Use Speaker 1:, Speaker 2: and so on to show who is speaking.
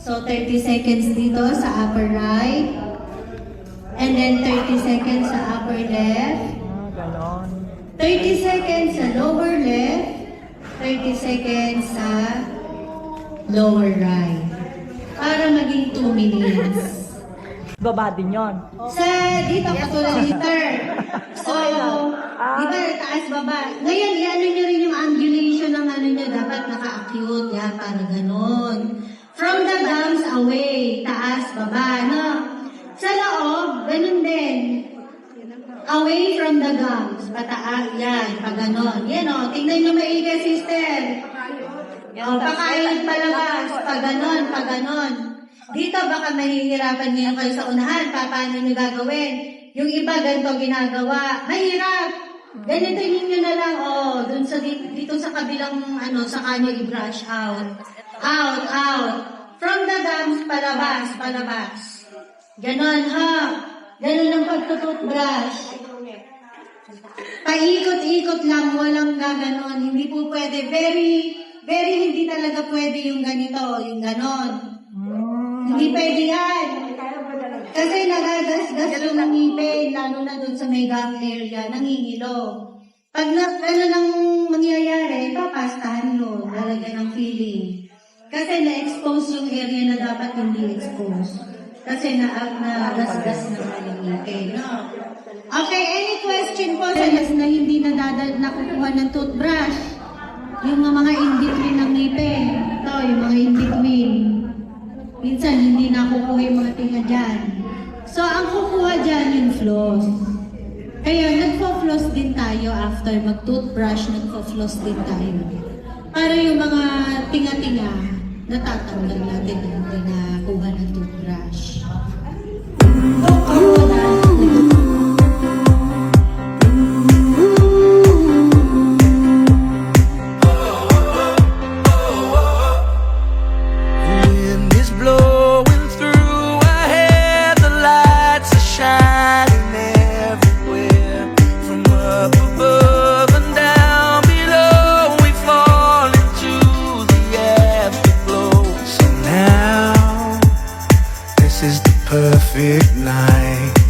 Speaker 1: So 30 seconds dito sa upper right. And then 30 seconds sa upper left.
Speaker 2: Ganon.
Speaker 1: 30 seconds sa lower left. 30 seconds sa lower right. Para maging 2 minutes.
Speaker 2: Baba din yon.
Speaker 1: Sa dito, katulad ni third. So, di ba, taas, baba. Ngayon, i-ano nyo rin yung angulation ng ano nyo. Dapat naka-acute. Yan, para ganon. From the gums away. Taas, baba, no? Sa loob, ganun din. Away from the gums. Pataas, yan, pa ganon. Yan o, tingnan nyo maigi, sister. O, pakain palabas. Pa ganon, pa ganon. Dito baka mahihirapan niyo kayo sa unahan, paano niyo gagawin? Yung iba ganito ginagawa, mahirap. Ganito niyo na lang, dun sa dito sa kabilang sa kanyo i-brush out. Out, out. From the gums, palabas, palabas. Ganon ha. Ganon ang pagtututbrush. Paikot-ikot lang, walang gaganon. Hindi po pwede. Very, very hindi talaga pwede yung ganito, yung ganon. Hindi pwede yan. Kasi nagagasgas yung ngipin, lalo na doon sa may gum area, nangingilo. Pag nang mangyayari, papastahan nyo, lalagyan ng feeling. Kasi na-expose yung area na dapat hindi expose. Kasi nagasgas naman yung ngipin. No? Okay, any question po sa na hindi nakukuha ng toothbrush? Yung mga in-between ng ngipin. Ito, yung mga in-between. Minsan, hindi nakukuha yung mga tinga dyan. So, ang kukuha dyan yung floss. Kaya, nagpo-floss din tayo after mag-toothbrush, nagpo-floss din tayo. Para yung mga tinga-tinga, natatanggal natin yung pinakuha ng toothbrush.
Speaker 3: This is the perfect night.